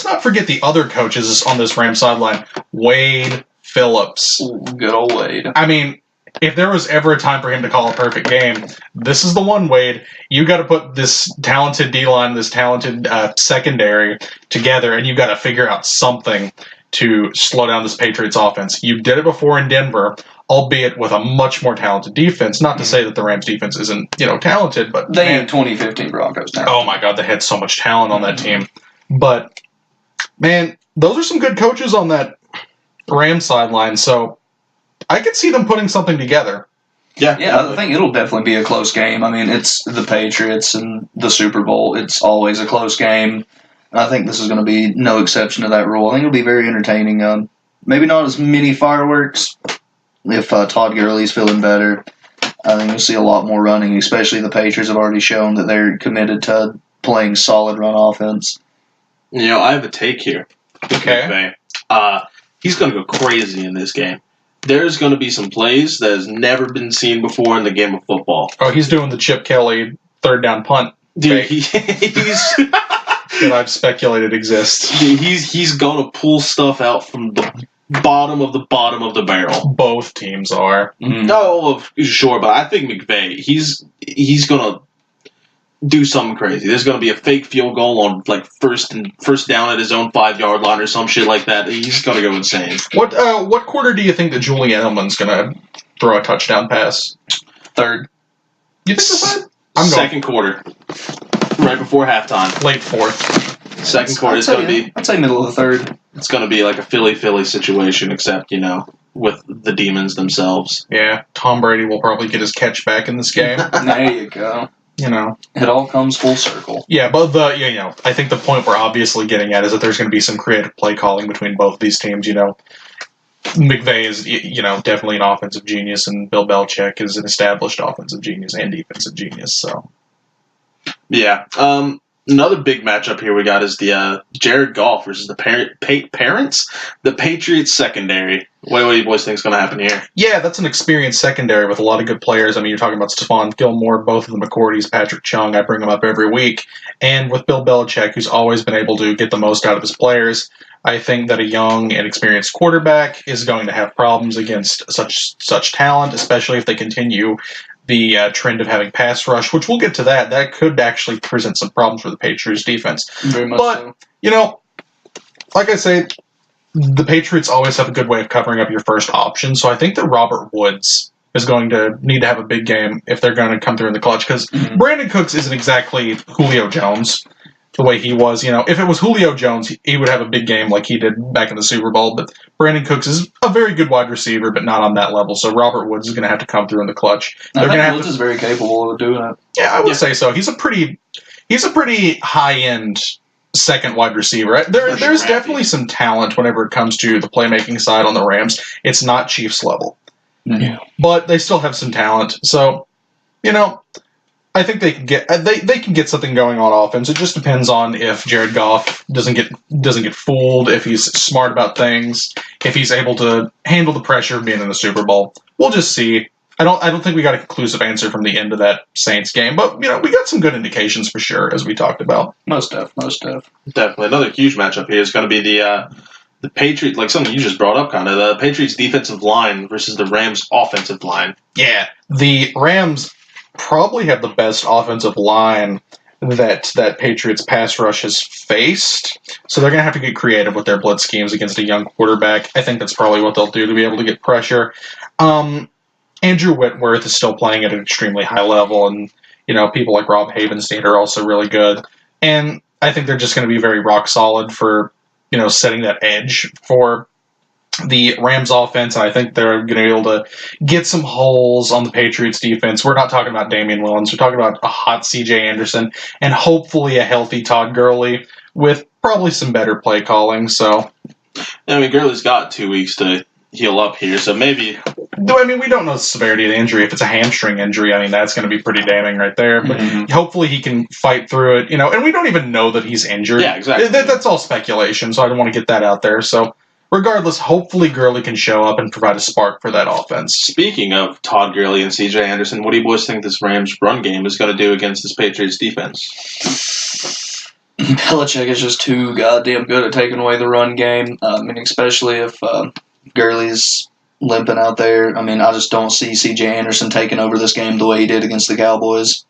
not forget the other coaches on this Rams sideline. Wade Phillips. Good old Wade. I mean, if there was ever a time for him to call a perfect game, this is the one, Wade. You got to put this talented D-line, this talented secondary together, and you got to figure out something to slow down this Patriots offense. You did it before in Denver, albeit with a much more talented defense. Not to say that the Rams defense isn't, talented, but They ain't 2015 Broncos now. oh my God, they had so much talent on that team. But man, those are some good coaches on that Rams sideline. So I could see them putting something together. Yeah, I think it'll definitely be a close game. I mean, it's the Patriots and the Super Bowl. It's always a close game. And I think this is going to be no exception to that rule. I think it'll be very entertaining. Maybe not as many fireworks if Todd Gurley's feeling better. I think you'll see a lot more running, especially the Patriots have already shown that they're committed to playing solid run offense. I have a take here. Okay. He's going to go crazy in this game. There's going to be some plays that has never been seen before in the game of football. Oh, he's doing the Chip Kelly third down punt Dude, fake he's that I've speculated exists. he's going to pull stuff out from the bottom of the barrel. Both teams are. No, sure, but I think McVay, he's going to do something crazy. There's going to be a fake field goal on like first down at his own 5-yard line or some shit like that. He's going to go insane. What quarter do you think that Julian Edelman's going to throw a touchdown pass? Third. You think that's it? I'm going Second quarter, right before halftime. late fourth. Second quarter is going to be. I'd say middle of the third. It's going to be like a Philly situation, except with the demons themselves. Yeah, Tom Brady will probably get his catch back in this game. There you go. It all comes full circle. Yeah, but I think the point we're obviously getting at is that there's going to be some creative play calling between both of these teams. McVay is definitely an offensive genius, and Bill Belichick is an established offensive genius and defensive genius. So Yeah. Another big matchup here we got is the Jared Goff versus the the Patriots secondary. What do you boys think is going to happen here? yeah, that's an experienced secondary with a lot of good players. I mean, you're talking about Stephon Gilmore, both of the McCourtys, Patrick Chung. I bring them up every week, and with Bill Belichick, who's always been able to get the most out of his players. I think that a young and experienced quarterback is going to have problems against such talent, especially if they continue the trend of having pass rush, which we'll get to that. That could actually present some problems for the Patriots defense. Very much But, so. Like I say, the Patriots always have a good way of covering up your first option, so I think that Robert Woods is going to need to have a big game if they're going to come through in the clutch, because Brandon Cooks isn't exactly Julio Jones the way he was. If it was Julio Jones, he would have a big game like he did back in the Super Bowl, but Brandon Cooks is a very good wide receiver, but not on that level, so Robert Woods is going to have to come through in the clutch. I think Woods is very capable of doing it. Yeah, I would say so. He's a pretty high-end second wide receiver. There's definitely some talent whenever it comes to the playmaking side on the Rams. It's not Chiefs level. Yeah. But they still have some talent. So, I think they can get something going on offense. It just depends on if Jared Goff doesn't get fooled, if he's smart about things, if he's able to handle the pressure of being in the Super Bowl. We'll just see. I don't think we got a conclusive answer from the end of that Saints game, but we got some good indications for sure, as we talked about. Most def. Definitely. Another huge matchup here is going to be the Patriots, like something you just brought up, kind of the Patriots' defensive line versus the Rams' offensive line. Yeah, the Rams probably have the best offensive line that Patriots pass rush has faced. So they're going to have to get creative with their blitz schemes against a young quarterback. I think that's probably what they'll do to be able to get pressure. Andrew Whitworth is still playing at an extremely high level, and people like Rob Havenstein are also really good. And I think they're just going to be very rock solid for setting that edge for the Rams offense, and I think they're going to be able to get some holes on the Patriots defense. We're not talking about Damian Williams. We're talking about a hot C.J. Anderson and hopefully a healthy Todd Gurley with probably some better play calling. So, I mean, Gurley's got 2 weeks to heal up here, so maybe. I mean, we don't know the severity of the injury. If it's a hamstring injury, I mean, that's going to be pretty damning right there. But hopefully he can fight through it, and we don't even know that he's injured. Yeah, exactly. That's all speculation, so I don't want to get that out there. So, regardless, hopefully Gurley can show up and provide a spark for that offense. Speaking of Todd Gurley and C.J. Anderson, what do you boys think this Rams run game is going to do against this Patriots defense? Belichick is just too goddamn good at taking away the run game. I mean, especially if Gurley's limping out there. I mean, I just don't see C.J. Anderson taking over this game the way he did against the Cowboys.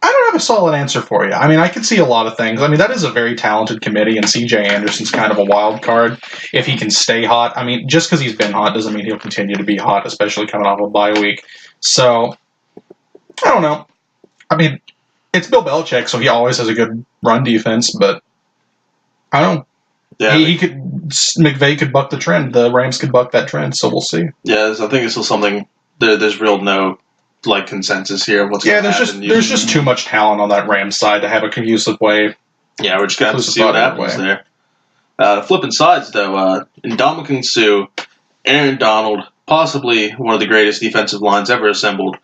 I don't have a solid answer for you. I mean, I can see a lot of things. I mean, that is a very talented committee, and C.J. Anderson's kind of a wild card if he can stay hot. I mean, just because he's been hot doesn't mean he'll continue to be hot, especially coming off a bye week. So, I don't know. I mean, it's Bill Belichick, so he always has a good run defense, but I don't know. Yeah, McVay could buck the trend. The Rams could buck that trend, so we'll see. Yeah, I think it's still something. There's real no consensus here. There's just too much talent on that Rams side to have a conducive way. Yeah, we're just gonna have to see what happens there. Flipping sides though, Ndamukong Suh, Aaron Donald, possibly one of the greatest defensive lines ever assembled,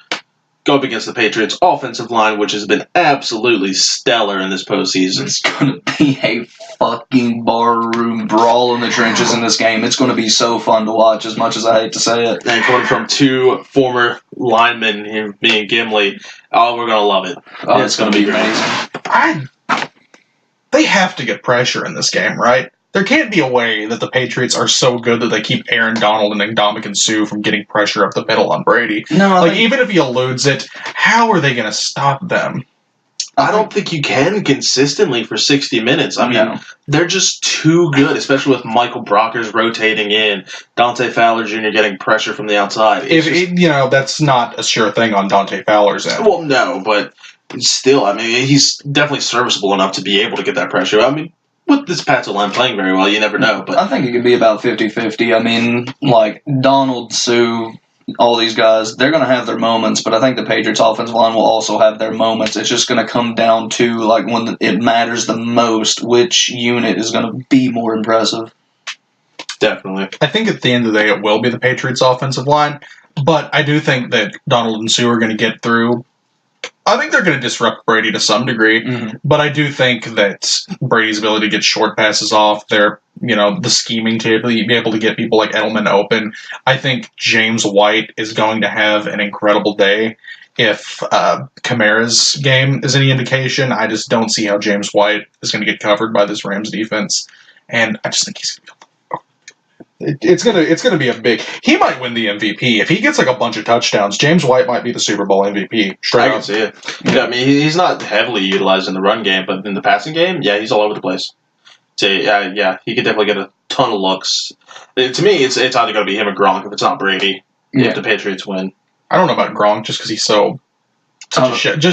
go up against the Patriots offensive line, which has been absolutely stellar in this postseason. It's gonna be a fucking barroom brawl in the trenches in this game. It's gonna be so fun to watch, as much as I hate to say it. And coming from two former linemen here, being Gimli, we're gonna love it. Oh, it's gonna be amazing. They have to get pressure in this game, right? There can't be a way that the Patriots are so good that they keep Aaron Donald and Ndamukong Suh from getting pressure up the middle on Brady. No, even if he eludes it, how are they going to stop them? I don't think you can consistently for 60 minutes. I mean, they're just too good, especially with Michael Brockers rotating in, Dante Fowler Jr. getting pressure from the outside. That's not a sure thing on Dante Fowler's end. Well, no, but still, I mean, he's definitely serviceable enough to be able to get that pressure. I mean, with this Pats line playing very well, you never know. But I think it could be about 50-50. I mean, like, Donald, Suh, all these guys, they're going to have their moments, but I think the Patriots offensive line will also have their moments. It's just going to come down to, like, when it matters the most, which unit is going to be more impressive. Definitely. I think at the end of the day, it will be the Patriots offensive line, but I do think that Donald and Suh are going to get through. I think they're going to disrupt Brady to some degree, but I do think that Brady's ability to get short passes off, the scheming to be able to get people like Edelman open. I think James White is going to have an incredible day. If Kamara's game is any indication, I just don't see how James White is going to get covered by this Rams defense, and I just think he's going to be. It's gonna be a big. He might win the MVP if he gets like a bunch of touchdowns. James White might be the Super Bowl MVP. I can see it. Yeah, I mean, he's not heavily utilized in the run game, but in the passing game, yeah, he's all over the place. So yeah, he could definitely get a ton of looks. To me, it's either going to be him or Gronk if it's not Brady. If the Patriots win, I don't know about Gronk just because he's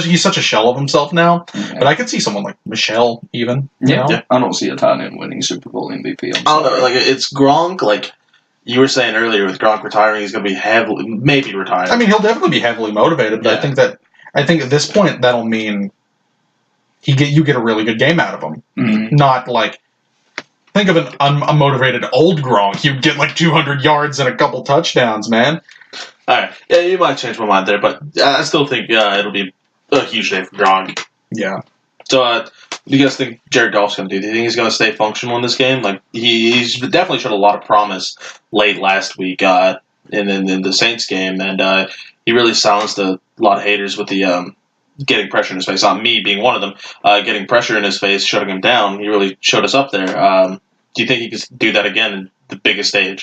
he's such a shell of himself now. Yeah. But I could see someone like Michelle even. Yeah. I don't see a tight end winning Super Bowl MVP. I don't know. Like, it's Gronk. Like you were saying earlier, with Gronk retiring, he's going to be maybe retired. I mean, he'll definitely be heavily motivated. But I think at this point that'll mean you get a really good game out of him. Mm-hmm. Not like. Think of an unmotivated old Gronk. You'd get like 200 yards and a couple touchdowns, man. All right. Yeah, you might change my mind there, but I still think it'll be a huge day for Gronk. Yeah. So, what do you guys think Jared Goff's going to do? Do you think he's going to stay functional in this game? Like, he's definitely showed a lot of promise late last week in the Saints game, and he really silenced a lot of haters with the getting pressure in his face. Not me being one of them. Getting pressure in his face, shutting him down. He really showed us up there. Do you think he could do that again in the biggest stage?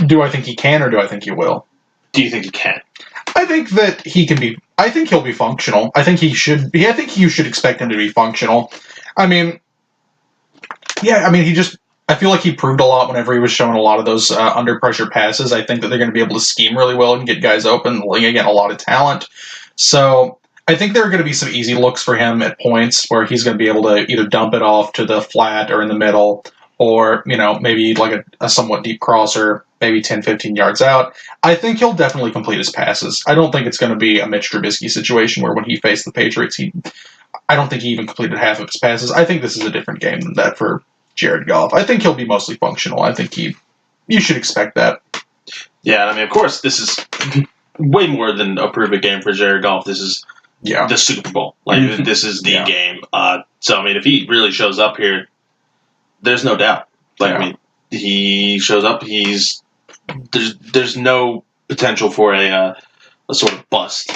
Do I think he can, or do I think he will? Do you think he can? I think that he can be. I think he'll be functional. I think he should be. I think you should expect him to be functional. I mean, yeah. I mean, he just. I feel like he proved a lot whenever he was showing a lot of those under pressure passes. I think that they're going to be able to scheme really well and get guys open. Again, a lot of talent. So I think there are going to be some easy looks for him at points where he's going to be able to either dump it off to the flat or in the middle, or maybe like a somewhat deep crosser, maybe 10, 15 yards out. I think he'll definitely complete his passes. I don't think it's going to be a Mitch Trubisky situation where when he faced the Patriots, I don't think he even completed half of his passes. I think this is a different game than that for Jared Goff. I think he'll be mostly functional. I think you should expect that. Yeah, I mean, of course, this is way more than a prove-it game for Jared Goff. This is the Super Bowl. Like, this is the game. So, I mean, if he really shows up here, there's no doubt. Like, I mean, he shows up, there's no potential for a sort of bust.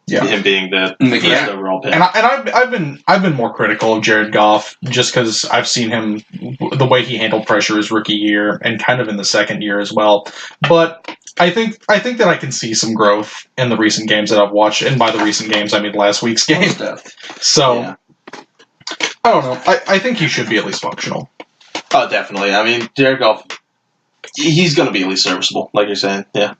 Yeah. Him being the first overall pick. And I've been more critical of Jared Goff just because I've seen him, the way he handled pressure his rookie year and kind of in the second year as well. But I think that I can see some growth in the recent games that I've watched, and by the recent games I mean last week's game. So I don't know. I think he should be at least functional. Oh, definitely. I mean, Jared Goff, he's going to be at least serviceable, like you're saying. Yeah.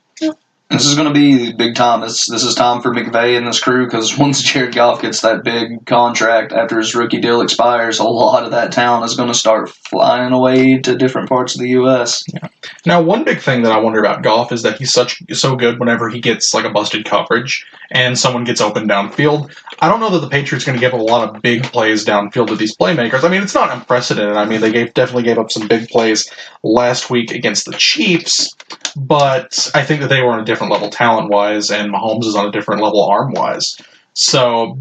This is going to be big time. This is time for McVay and this crew, because once Jared Goff gets that big contract after his rookie deal expires, a lot of that talent is going to start flying away to different parts of the U.S. Yeah. Now, one big thing that I wonder about Goff is that he's so good whenever he gets like a busted coverage and someone gets open downfield. I don't know that the Patriots are going to give a lot of big plays downfield to these playmakers. I mean, it's not unprecedented. I mean, they definitely gave up some big plays last week against the Chiefs, but I think that they were on a different level talent-wise, and Mahomes is on a different level arm-wise. So,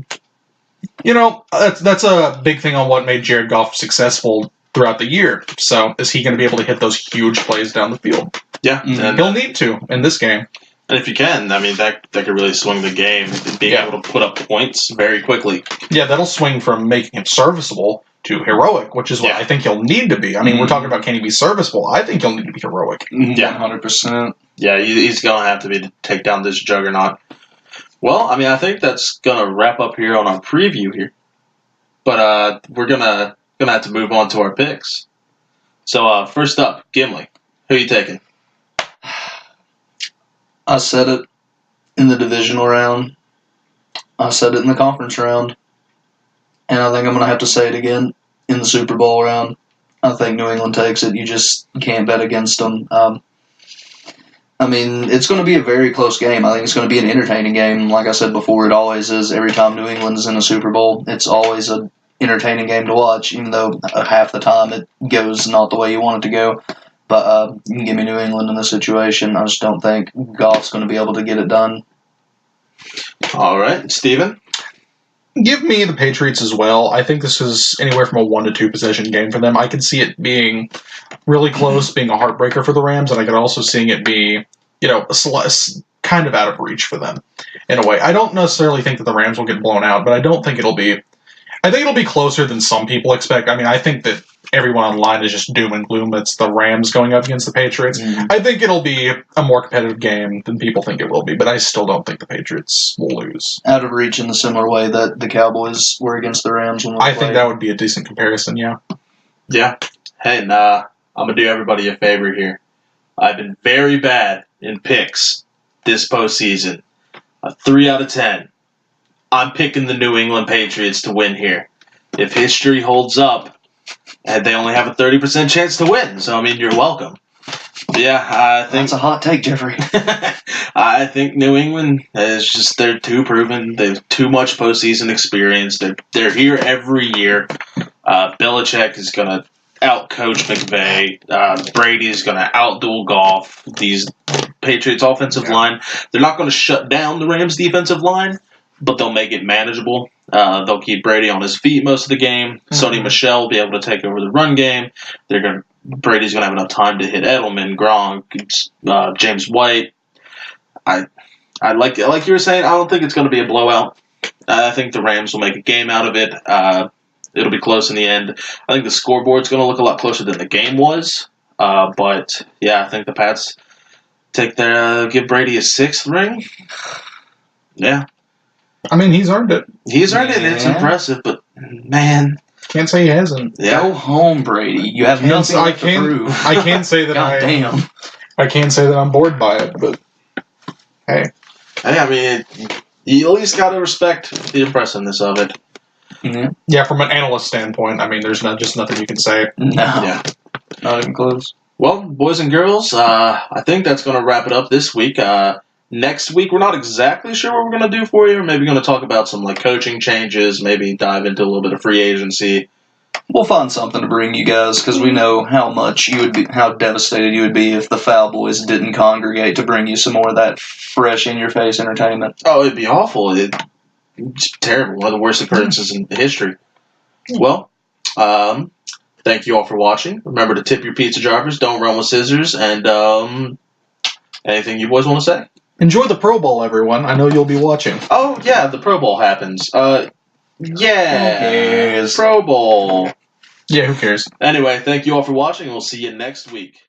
that's a big thing on what made Jared Goff successful throughout the year. So, is he going to be able to hit those huge plays down the field? Yeah. And he'll need to in this game. And if you can, I mean, that could really swing the game, being able to put up points very quickly. Yeah, that'll swing from making him serviceable to heroic, which is what I think he'll need to be. I mean, we're talking about can he be serviceable? I think he'll need to be heroic. Yeah, 100%. Yeah, he's going to have to be to take down this juggernaut. Well, I mean, I think that's going to wrap up here on our preview here. But we're gonna have to move on to our picks. So first up, Gimli. Who are you taking? I said it in the divisional round. I said it in the conference round. And I think I'm going to have to say it again in the Super Bowl round. I think New England takes it. You just can't bet against them. I mean, it's going to be a very close game. I think it's going to be an entertaining game. Like I said before, it always is. Every time New England is in a Super Bowl, it's always an entertaining game to watch, even though half the time it goes not the way you want it to go. But you can give me New England in this situation. I just don't think Goff's going to be able to get it done. All right, Steven? Give me the Patriots as well. I think this is anywhere from a 1 to 2 possession game for them. I could see it being really close, being a heartbreaker for the Rams, and I could also see it be, kind of out of reach for them in a way. I don't necessarily think that the Rams will get blown out, but I don't think it'll be. I think it'll be closer than some people expect. I mean, I think that everyone online is just doom and gloom. It's the Rams going up against the Patriots. I think it'll be a more competitive game than people think it will be, but I still don't think the Patriots will lose. Out of reach in the similar way that the Cowboys were against the Rams when we played. I think that would be a decent comparison, yeah. Yeah. Hey, and I'm going to do everybody a favor here. I've been very bad in picks this postseason. A 3 out of 10. I'm picking the New England Patriots to win here. If history holds up, and they only have a 30% chance to win, so I mean, you're welcome. Yeah, I think that's a hot take, Jeffrey. I think New England they're too proven. They have too much postseason experience. They're here every year. Belichick is going to outcoach McVay. Brady is going to outduel Goff. These Patriots offensive line, they're not going to shut down the Rams defensive line, but they'll make it manageable. They'll keep Brady on his feet most of the game. Sony Michel will be able to take over the run game. Brady's going to have enough time to hit Edelman, Gronk, James White. I like you were saying, I don't think it's going to be a blowout. I think the Rams will make a game out of it. it'll be close in the end. I think the scoreboard's going to look a lot closer than the game was. But yeah, I think the Pats give Brady a 6th ring. Yeah, I mean, he's earned it. he's earned it. It's Yeah. impressive, but man, Can't say he hasn't. yeah. Go home, Brady. You have nothing left to prove. I can say that God damn. I can't say that I'm bored by it, but hey. Hey, I mean, you at least got to respect the impressiveness of it. Yeah. Yeah, from an analyst standpoint, I mean, there's just nothing you can say. No. Yeah. Not even close. Well, boys and girls, I think that's going to wrap it up this week. Next week, we're not exactly sure what we're going to do for you. Maybe going to talk about some like coaching changes. Maybe dive into a little bit of free agency. We'll find something to bring you guys because we know how devastated you would be if the Foul Boys didn't congregate to bring you some more of that fresh in your face entertainment. Oh, it'd be awful. It's terrible. One of the worst occurrences in history. Well, thank you all for watching. Remember to tip your pizza drivers. Don't run with scissors. And anything you boys want to say? Enjoy the Pro Bowl, everyone. I know you'll be watching. Oh yeah, the Pro Bowl happens. Yeah, cares? Pro Bowl. Yeah, who cares? Anyway, thank you all for watching. We'll see you next week.